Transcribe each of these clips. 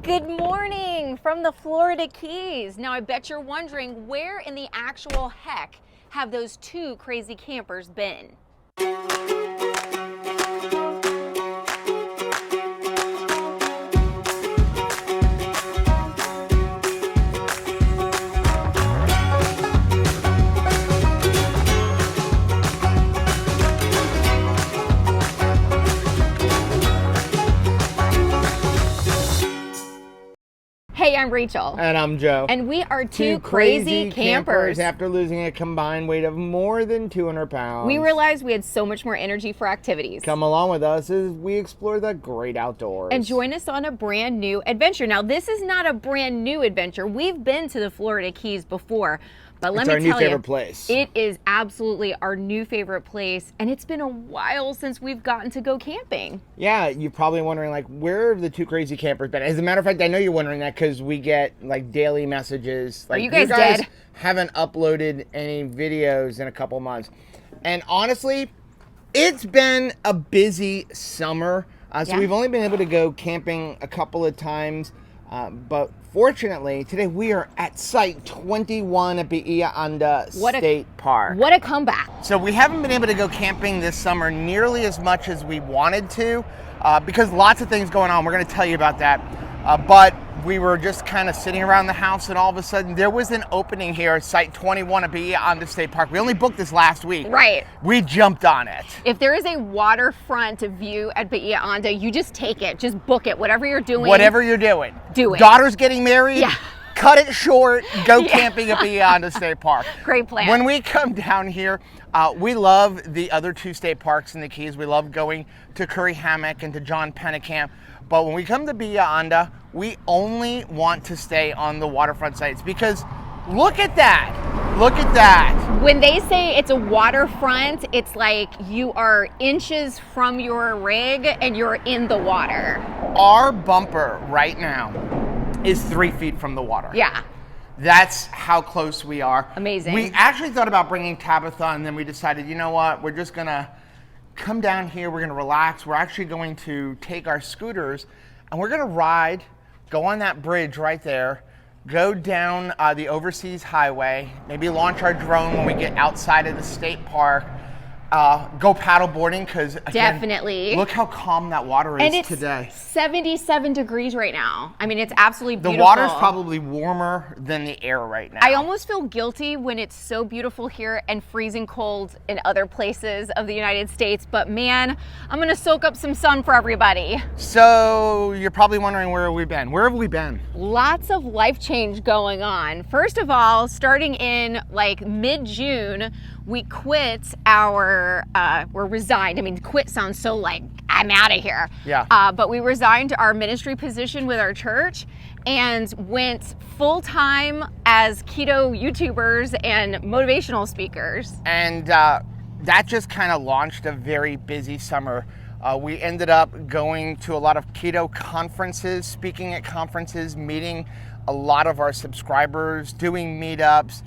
Good morning from the Florida Keys. Now I bet you're wondering, where in the actual heck have those two crazy campers been? Hey, I'm Rachel. And I'm Joe. And we are two crazy campers. After losing a combined weight of more than 200 pounds. We realized we had so much more energy for activities. Come along with us as we explore the great outdoors. And join us on a brand new adventure. Now, this is not a brand new adventure. We've been to the Florida Keys before. But let me tell you, it's our new favorite place. It is absolutely our new favorite place, and it's been a while since we've gotten to go camping. Yeah, you're probably wondering, like, where have the two crazy campers been? As a matter of fact, I know you're wondering that because we get, like, daily messages. Like, are you guys dead? Haven't uploaded any videos in a couple months. And honestly, it's been a busy summer. So we've only been able to go camping a couple of times. But fortunately, today we are at Site 21 at Bahia Honda State Park. What a comeback. So we haven't been able to go camping this summer nearly as much as we wanted to because lots of things going on. We're going to tell you about that. But we were just kind of sitting around the house, and all of a sudden there was an opening here at Site 21 at Bahia Honda State Park. We only booked this last week. Right. We jumped on it. If there is a waterfront view at Bahia Honda, you just take it. Just book it. Whatever you're doing. Whatever you're doing. Do it. Daughter's getting married. Yeah. Cut it short. Go camping at Bahia Honda State Park. Great plan. When we come down here, we love the other two state parks in the Keys. We love going to Curry Hammock and to John Pennekamp. But when we come to Bahia Honda, we only want to stay on the waterfront sites because look at that. Look at that. When they say it's a waterfront, it's like you are inches from your rig and you're in the water. Our bumper right now is 3 feet from the water. Yeah. That's how close we are. Amazing. We actually thought about bringing Tabitha, and then we decided, you know what, we're just gonna come down here, we're gonna relax. We're actually going to take our scooters and we're gonna ride, go on that bridge right there, go down the Overseas Highway, maybe launch our drone when we get outside of the state park, go paddle boarding because definitely look how calm that water is and it's today. 77 degrees right now. I mean, it's absolutely beautiful. The water's probably warmer than the air right now. I almost feel guilty when it's so beautiful here and freezing cold in other places of the United States, but man, I'm gonna soak up some sun for everybody. So you're probably wondering, where have we been? Where have we been? Lots of life change going on. First of all, starting in like mid-June, we quit we're resigned. I mean, quit sounds so like, I'm out of here. Yeah. But we resigned our ministry position with our church and went full-time as keto YouTubers and motivational speakers. And that just kind of launched a very busy summer. We ended up going to a lot of keto conferences, speaking at conferences, meeting a lot of our subscribers, doing meetups.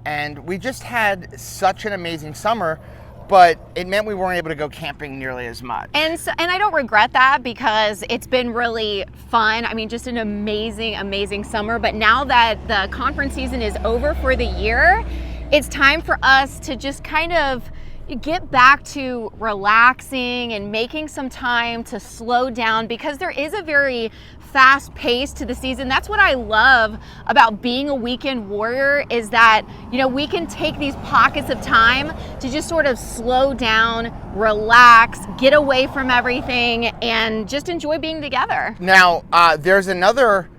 And we just had such an amazing summer, but it meant we weren't able to go camping nearly as much. And I don't regret that because it's been really fun. I mean, just an amazing, amazing summer. But now that the conference season is over for the year, it's time for us to just kind of get back to relaxing and making some time to slow down because there is a very fast pace to the season. That's what I love about being a weekend warrior is that, you know, we can take these pockets of time to just sort of slow down, relax, get away from everything, and just enjoy being together. Now, there's another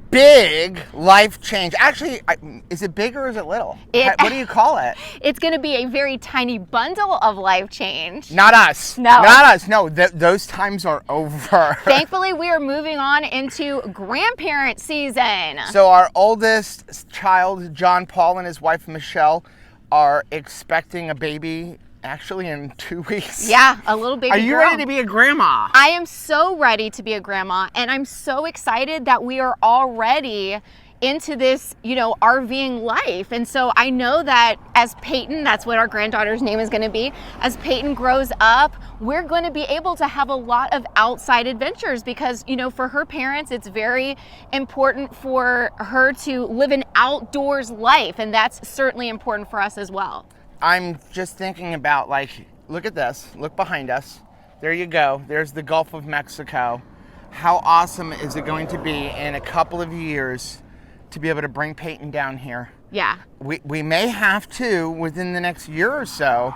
big life change. Actually, is it big or is it little? What do you call it? It's going to be a very tiny bundle of life change. Not us. No. Not us. No, those times are over. Thankfully, we are moving on into grandparent season. So our oldest child, John Paul, and his wife, Michelle, are expecting a baby actually in 2 weeks. Yeah, a little baby girl. Are you ready to be a grandma? I am so ready to be a grandma, and I'm so excited that we are already into this, you know, RVing life. And so I know that as Peyton, that's what our granddaughter's name is going to be, as Peyton grows up, we're going to be able to have a lot of outside adventures because, you know, for her parents, it's very important for her to live an outdoors life. And that's certainly important for us as well. I'm just thinking about, like, look at this. Look behind us. There you go. There's the Gulf of Mexico. How awesome is it going to be in a couple of years to be able to bring Peyton down here? Yeah. We may have to, within the next year or so,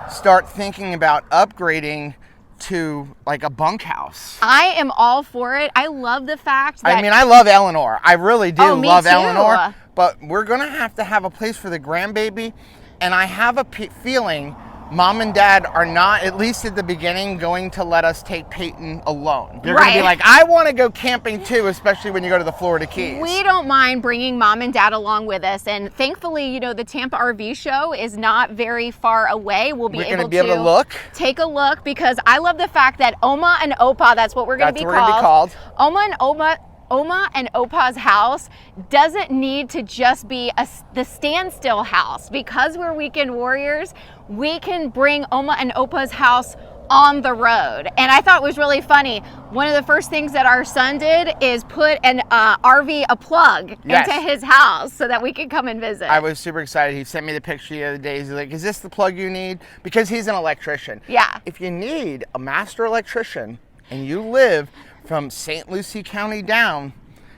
start thinking about upgrading to like a bunkhouse. I am all for it. I love the fact that... I mean, I love Eleanor. I really do love too. Eleanor. But we're going to have a place for the grandbaby. And I have a feeling Mom and Dad are not, at least at the beginning, going to let us take Peyton alone. They're going to be like, I want to go camping too, especially when you go to the Florida Keys. We don't mind bringing Mom and Dad along with us. And thankfully, you know, the Tampa RV show is not very far away. We're able to look. Take a look because I love the fact that Oma and Opa, that's what we're going to be called. Oma and Opa's house doesn't need to just be the standstill house. Because we're weekend warriors, we can bring Oma and Opa's house on the road. And I thought it was really funny. One of the first things that our son did is put an RV, a plug into his house so that we could come and visit. I was super excited. He sent me the picture the other day. He's like, is this the plug you need? Because he's an electrician. Yeah. If you need a master electrician and you live from St. Lucie County down,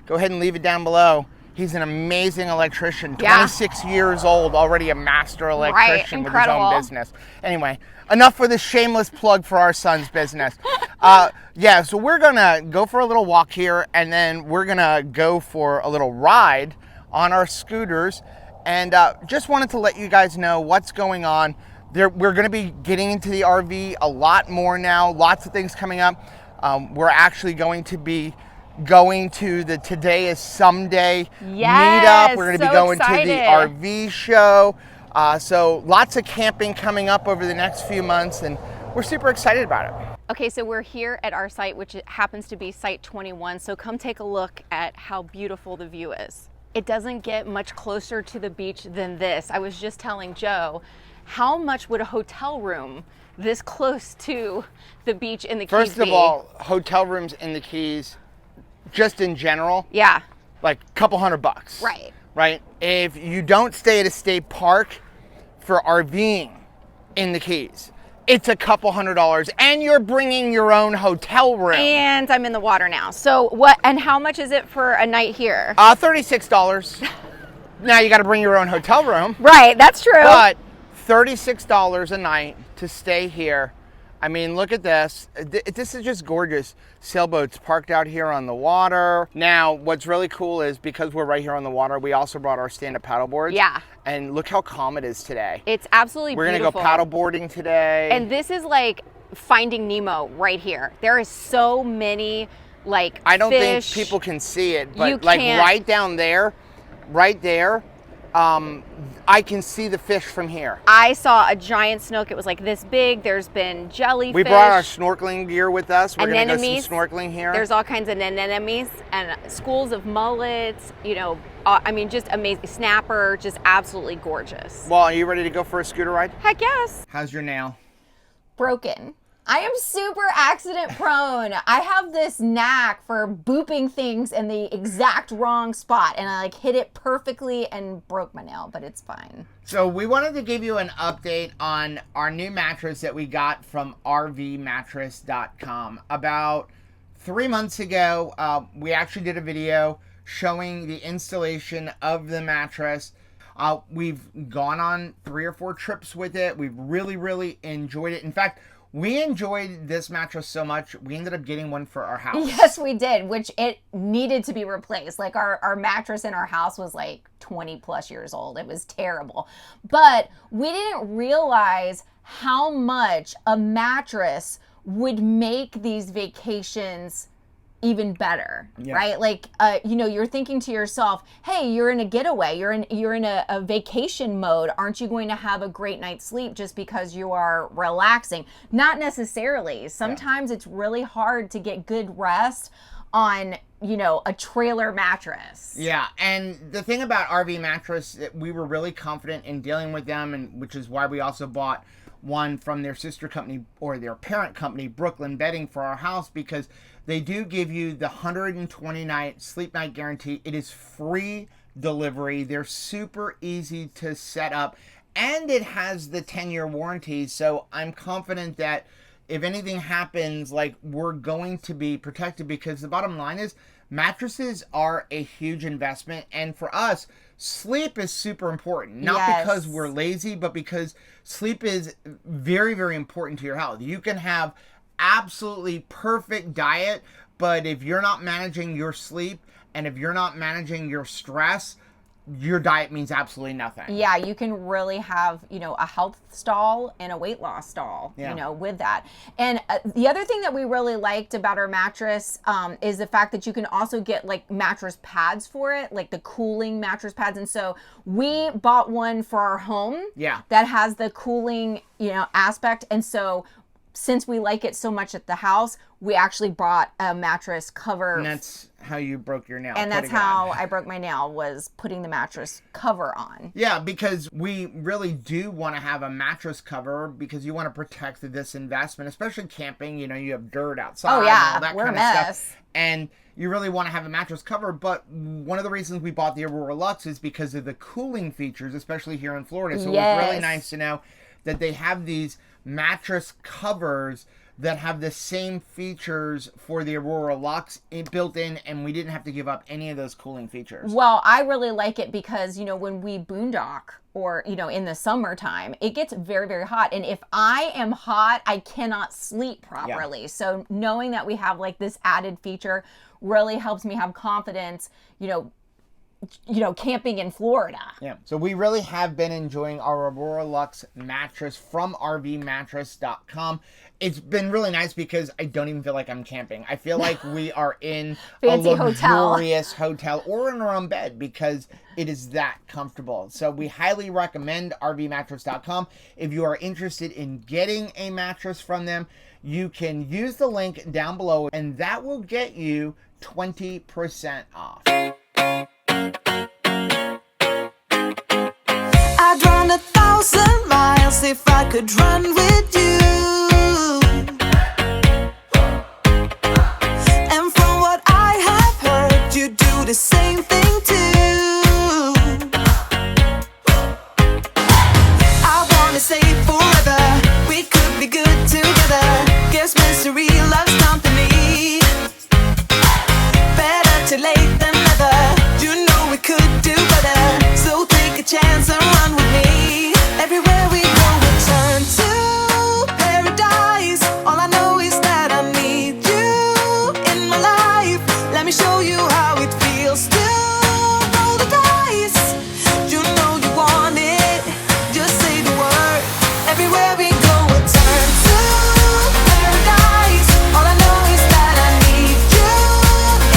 go ahead and leave it down below. He's an amazing electrician, 26 years old, already a master electrician with his own business. Anyway, enough for this shameless plug for our son's business. So we're gonna go for a little walk here and then we're gonna go for a little ride on our scooters. And just wanted to let you guys know what's going on. We're gonna be getting into the RV a lot more now, lots of things coming up. We're actually going to be going to the Today is Someday meetup. We're going to be going to the RV show. So lots of camping coming up over the next few months, and we're super excited about it. Okay, so we're here at our site, which happens to be Site 21. So come take a look at how beautiful the view is. It doesn't get much closer to the beach than this. I was just telling Joe, how much would a hotel room this close to the beach in the Keys be? First of all, hotel rooms in the Keys, just in general, like a couple $100. Right? If you don't stay at a state park for RVing in the Keys, it's a couple $100, and you're bringing your own hotel room. And I'm in the water now. So what? And how much is it for a night here? $36. Now you got to bring your own hotel room. Right, that's true. But $36 a night to stay here. I mean, look at this. This is just gorgeous. Sailboats parked out here on the water. Now, what's really cool is because we're right here on the water, we also brought our stand-up paddle boards. Yeah. And look how calm it is today. It's absolutely beautiful. We're going to go paddle boarding today. And this is like Finding Nemo right here. There is so many like I don't fish. think people can see it, but like right down there, right there, I can see the fish from here. I saw a giant snook. It was like this big. There's been jellyfish. We brought our snorkeling gear with us. We're going to go some snorkeling here. There's all kinds of anemones and schools of mullets. You know, I mean, just amazing. Snapper, just absolutely gorgeous. Well, are you ready to go for a scooter ride? Heck yes. How's your nail? Broken. I am super accident prone. I have this knack for booping things in the exact wrong spot, and I like hit it perfectly and broke my nail, but it's fine. So we wanted to give you an update on our new mattress that we got from RVmattress.com. About 3 months ago, we actually did a video showing the installation of the mattress. We've gone on 3 or 4 trips with it. We've really, really enjoyed it. In fact, we enjoyed this mattress so much, we ended up getting one for our house. Yes, we did, which it needed to be replaced. Like our mattress in our house was like 20 plus years old. It was terrible. But we didn't realize how much a mattress would make these vacations even better, right? Like, you know, you're thinking to yourself, hey, you're in a getaway, you're in a vacation mode. Aren't you going to have a great night's sleep just because you are relaxing? Not necessarily. Sometimes it's really hard to get good rest on a trailer mattress. Yeah, and the thing about RV Mattress, we were really confident in dealing with them, and which is why we also bought one from their sister company or their parent company, Brooklyn Bedding, for our house, because they do give you the 120-night sleep night guarantee. It is free delivery. They're super easy to set up, and it has the 10-year warranty. So I'm confident that if anything happens, like, we're going to be protected, because the bottom line is mattresses are a huge investment. And for us, sleep is super important, not because we're lazy, but because sleep is very, very important to your health. You can have absolutely perfect diet, but if you're not managing your sleep and if you're not managing your stress, your diet means absolutely nothing. Yeah, you can really have, a health stall and a weight loss stall, with that. And the other thing that we really liked about our mattress is the fact that you can also get like mattress pads for it, like the cooling mattress pads. And so we bought one for our home that has the cooling, aspect. And so since we like it so much at the house, we actually bought a mattress cover. And that's how you broke your nail. And that's how I broke my nail, was putting the mattress cover on. Yeah, because we really do want to have a mattress cover, because you want to protect this investment, especially camping. You have dirt outside. Oh yeah, and all that we're kind a of mess. stuff. And you really want to have a mattress cover. But one of the reasons we bought the Aurora Luxe is because of the cooling features, especially here in Florida. So it was really nice to know that they have these mattress covers that have the same features for the Aurora Luxe built in, and we didn't have to give up any of those cooling features. Well, I really like it because, when we boondock or, in the summertime, it gets very, very hot. And if I am hot, I cannot sleep properly. Yeah. So knowing that we have like this added feature really helps me have confidence, camping in Florida. Yeah. So we really have been enjoying our Aurora Luxe mattress from RVmattress.com. It's been really nice because I don't even feel like I'm camping. I feel like we are in a luxurious hotel or in our own bed, because it is that comfortable. So we highly recommend RVmattress.com. If you are interested in getting a mattress from them, you can use the link down below, and that will get you 20% off. I'd run 1,000 miles if I could run with you. And from what I have heard, you do the same thing too. I wanna say forever, we could be good together. Guess mystery loves company. Better too late than never. You know we could do better. So take a chance and run with me. Everywhere we go, we turn to paradise. All I know is that I need you in my life. Let me show you how it feels to roll the dice. You know you want it, just say the word. Everywhere we go, we turn to paradise. All I know is that I need you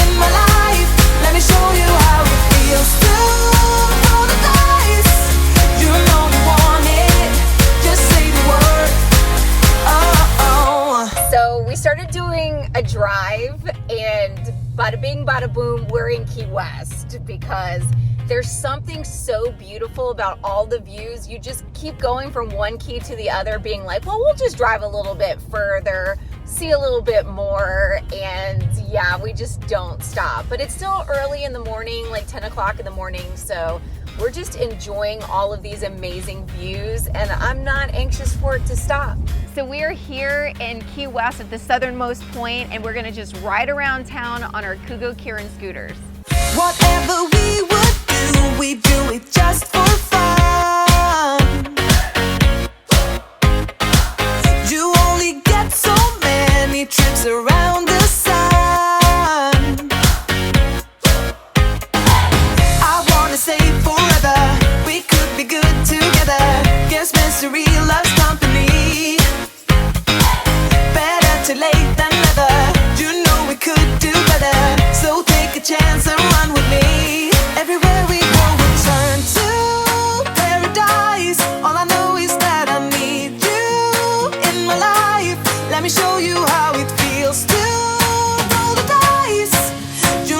in my life. Let me show you how it feels to roll the dice. You know you want it, just say the word. Oh. So we started doing a drive, and bada bing, bada boom, we're in Key West, because there's something so beautiful about all the views. You just keep going from one key to the other, being like, well, we'll just drive a little bit further, see a little bit more, and yeah, we just don't stop. But it's still early in the morning, like 10 o'clock in the morning, so we're just enjoying all of these amazing views, and I'm not anxious for it to stop. So we are here in Key West at the southernmost point, and we're gonna just ride around town on our Kugo Kirin scooters. Whatever we would do, we do it just for fun. You only get so many trips around the sun. I wanna say forever, we could be good together. Guess mystery loves company. Better too late than never. You know we could do better. So take a chance and run with me. Everywhere we go, we turn to paradise. All I know is that I need you in my life. Let me show you how it feels to roll the dice. You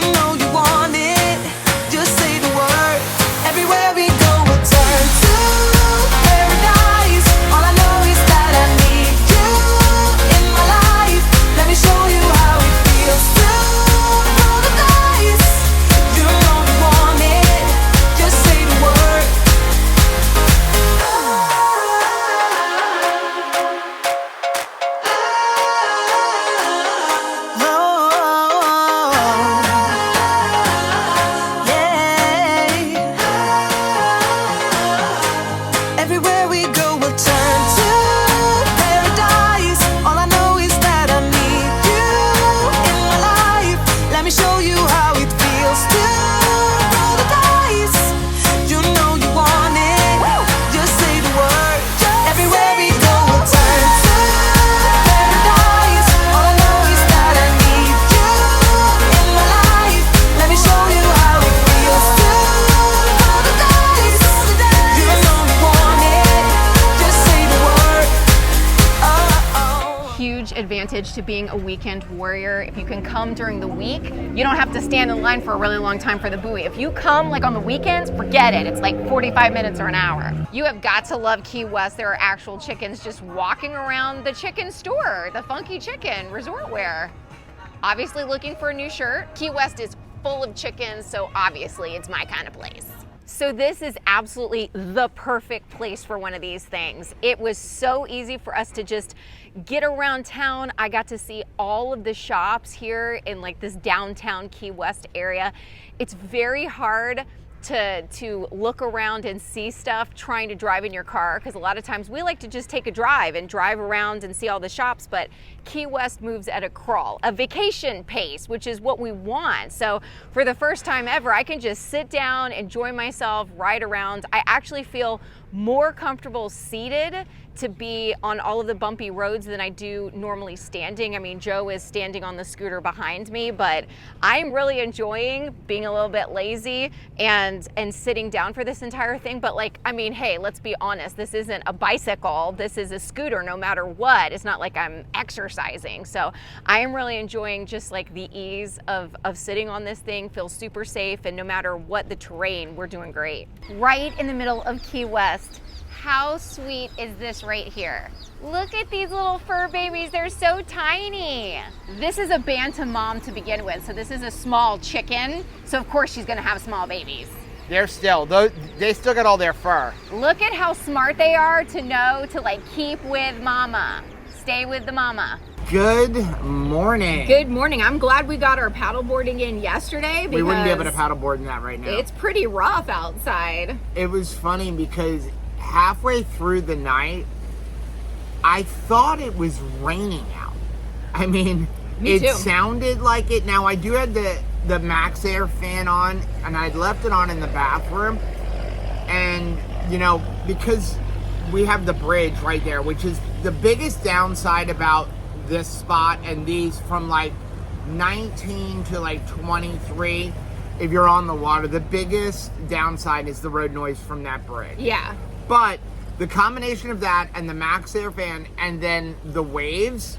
advantage to being a weekend warrior. If you can come during the week, you don't have to stand in line for a really long time for the buoy. If you come like on the weekends, forget it. It's like 45 minutes or an hour. You have got to love Key West. There are actual chickens just walking around the chicken store, the Funky Chicken resort wear. Obviously looking for a new shirt. Key West is full of chickens, so obviously it's my kind of place. So this is absolutely the perfect place for one of these things. It was so easy for us to just get around town. I got to see all of the shops here in like this downtown Key West area. It's very hard to look around and see stuff trying to drive in your car, because a lot of times we like to just take a drive and drive around and see all the shops, but Key West moves at a crawl, a vacation pace, which is what we want. So for the first time ever, I can just sit down, enjoy myself, ride around. I actually feel more comfortable seated to be on all of the bumpy roads than I do normally standing. I mean, Joe is standing on the scooter behind me, but I'm really enjoying being a little bit lazy and sitting down for this entire thing. But like, I mean, hey, let's be honest, this isn't a bicycle, this is a scooter no matter what. It's not like I'm exercising. So I am really enjoying just like the ease of sitting on this thing, feels super safe, and no matter what the terrain, we're doing great. Right in the middle of Key West. How sweet is this right here? Look at these little fur babies, they're so tiny. This is a bantam mom to begin with, so this is a small chicken, so of course she's gonna have small babies. They still got all their fur. Look at how smart they are to know to like keep with mama, stay with the mama. Good morning. Good morning. I'm glad we got our paddleboarding in yesterday because We wouldn't be able to paddleboard in that right now. It's pretty rough outside. It was funny because halfway through the night, I thought it was raining out. I mean, Me too. Sounded like it. Now, I do have the Max Air fan on, and I'd left it on in the bathroom. And, you know, because we have the bridge right there, which is the biggest downside about this spot and these from like 19 to like 23, if you're on the water, the biggest downside is the road noise from that bridge. Yeah. But the combination of that and the Max Air fan and then the waves,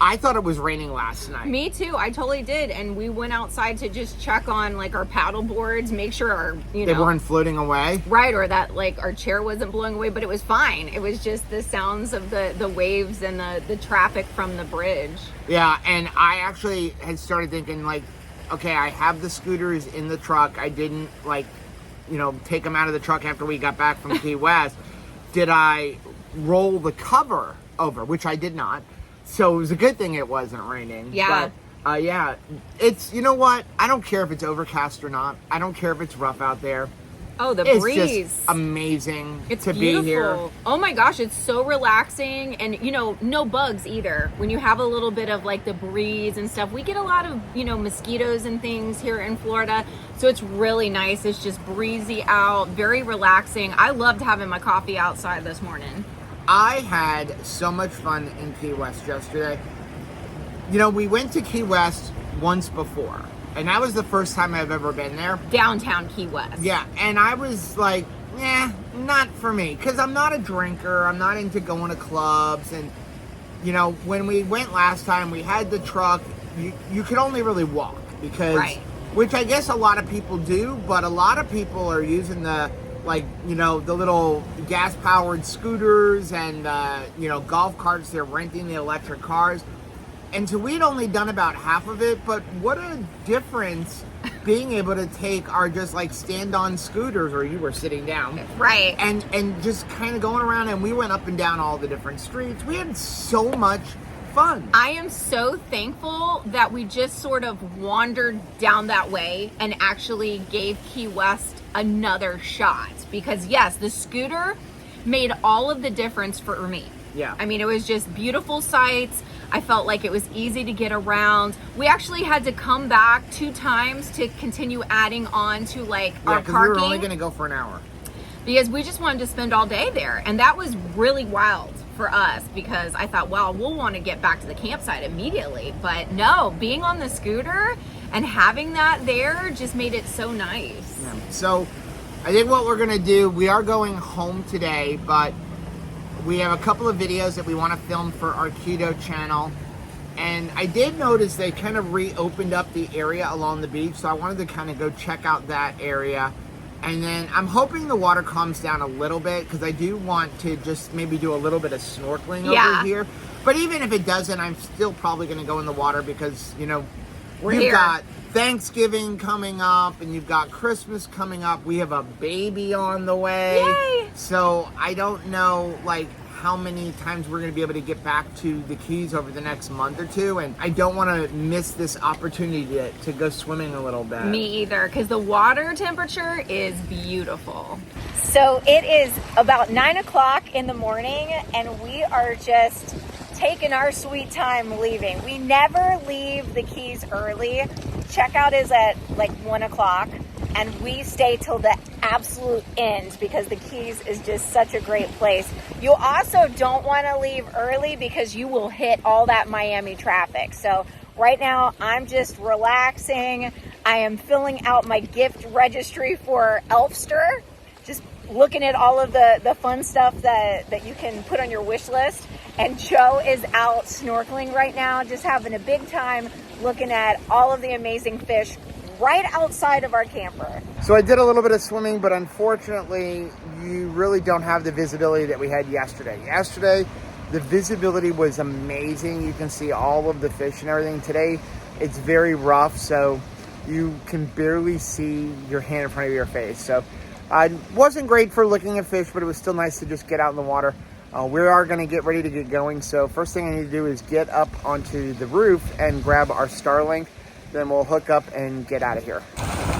I thought it was raining last night. Me too. I totally did. And we went outside to just check on like our paddle boards, make sure our, They weren't floating away. Right, or that like our chair wasn't blowing away, but it was fine. It was just the sounds of the waves and the traffic from the bridge. Yeah, and I actually had started thinking like, okay, I have the scooters in the truck. I didn't like, take them out of the truck after we got back from Key West. Did I roll the cover over, which I did not. So it was a good thing it wasn't raining. Yeah. But, yeah, it's, you know what? I don't care if it's overcast or not. I don't care if it's rough out there. Oh, the It's breeze. just amazing It's to beautiful. be here. Oh my gosh, it's so relaxing, and no bugs either. When you have a little bit of like the breeze and stuff, we get a lot of mosquitoes and things here in Florida, so it's really nice. It's just breezy out, very relaxing. I loved having my coffee outside this morning. I had so much fun in Key West yesterday. We went to Key West once before, and that was the first time I've ever been there. Downtown Key West. Yeah, and I was like, not for me, because I'm not a drinker. I'm not into going to clubs. And, when we went last time, we had the truck. You could only really walk because, Right. Which I guess a lot of people do, but a lot of people are using the little gas-powered scooters and, golf carts. They're renting the electric cars. And so we'd only done about half of it, but what a difference being able to take our just like stand-on scooters, or you were sitting down. Right. And just kind of going around, and we went up and down all the different streets. We had so much fun. I am so thankful that we just sort of wandered down that way and actually gave Key West another shot, because yes, the scooter made all of the difference for me. Yeah. I mean, it was just beautiful sights. I felt like it was easy to get around. We actually had to come back 2 times to continue adding on to like our because parking. we were only going to go for an hour. Because we just wanted to spend all day there. And that was really wild for us, because I thought, well, we'll want to get back to the campsite immediately. But no, being on the scooter and having that there just made it so nice. Yeah. So I think what we're going to do, we are going home today, but we have a couple of videos that we want to film for our keto channel. And I did notice they kind of reopened up the area along the beach, so I wanted to kind of go check out that area. And then I'm hoping the water calms down a little bit, because I do want to just maybe do a little bit of snorkeling over here. But even if it doesn't, I'm still probably going to go in the water because, you know, you've got Thanksgiving coming up and you've got Christmas coming up. We have a baby on the way. Yay! So I don't know, like, how many times we're going to be able to get back to the Keys over the next month or two, and I don't want to miss this opportunity to go swimming a little bit. Me either, because the water temperature is beautiful. So it is about 9 o'clock in the morning, and we are just taking our sweet time leaving. We never leave the Keys early. Checkout is at like 1 o'clock, and we stay till the absolute end because the Keys is just such a great place. You also don't want to leave early because you will hit all that Miami traffic. So right now I'm just relaxing. I am filling out my gift registry for Elfster, just looking at all of the fun stuff that you can put on your wish list. And Joe is out snorkeling right now, just having a big time looking at all of the amazing fish right outside of our camper. So I did a little bit of swimming, but unfortunately, you really don't have the visibility that we had yesterday. Yesterday, the visibility was amazing. You can see all of the fish and everything. Today, it's very rough, so you can barely see your hand in front of your face. So it wasn't great for looking at fish, but it was still nice to just get out in the water. We are going to get ready to get going. So first thing I need to do is get up onto the roof and grab our Starlink. Then we'll hook up and get out of here.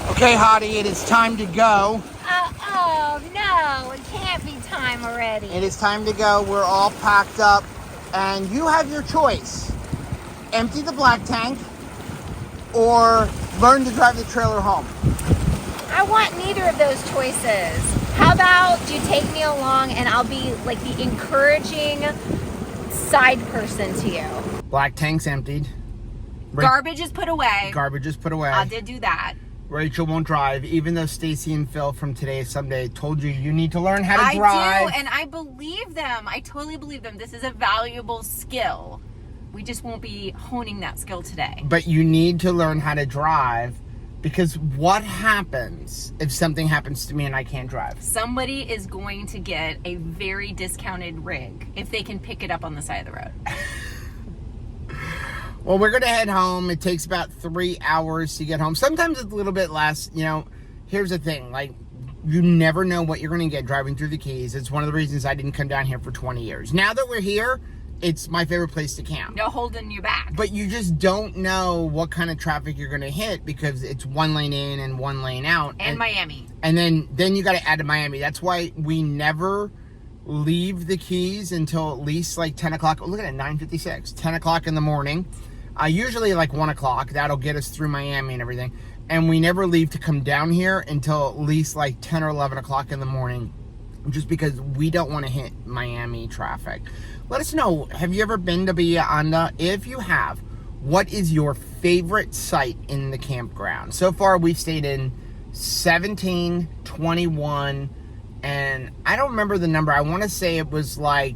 Okay, Hottie, it is time to go. Oh no, it can't be time already. It is time to go. We're all packed up, and you have your choice. Empty the black tank or learn to drive the trailer home. I want neither of those choices. How about you take me along and I'll be like the encouraging side person to you. Black tank's emptied. Garbage is put away. Garbage is put away. I did do that. Rachel won't drive, even though Stacy and Phil from Today Someday told you need to learn how to I drive. do, and I believe them. I totally believe them. This is a valuable skill. We just won't be honing that skill today. But you need to learn how to drive, because what happens if something happens to me and I can't drive? Somebody is going to get a very discounted rig if they can pick it up on the side of the road. Well, we're going to head home. It takes about 3 hours to get home. Sometimes it's a little bit less. You know, here's the thing. Like, you never know what you're going to get driving through the Keys. It's one of the reasons I didn't come down here for 20 years. Now that we're here, it's my favorite place to camp. No holding you back. But you just don't know what kind of traffic you're going to hit, because it's 1 lane in and 1 lane out. And Miami. And then you got to add to Miami. That's why we never leave the Keys until at least like 10 o'clock. Oh, look at it, 9:56. 10 o'clock in the morning. Usually like 1 o'clock. That'll get us through Miami and everything. And we never leave to come down here until at least like 10 or 11 o'clock in the morning, just because we don't want to hit Miami traffic. Let us know, have you ever been to Bahia Honda? If you have, what is your favorite site in the campground? So far, we've stayed in 17, 21, and I don't remember the number. I want to say it was like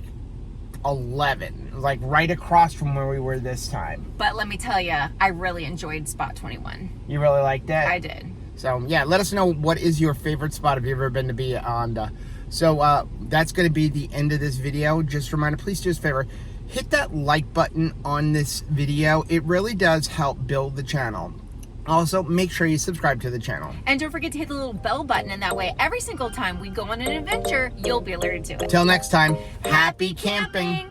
11, like right across from where we were this time. But let me tell you, I really enjoyed spot 21. You really liked that? I did. So yeah, let us know what is your favorite spot if you've ever been to Bahia Honda. So that's going to be the end of this video. Just a reminder, please do us a favor, hit that like button on this video. It really does help build the channel. Also, make sure you subscribe to the channel. And don't forget to hit the little bell button, and that way every single time we go on an adventure, you'll be alerted to it. Till next time, happy camping.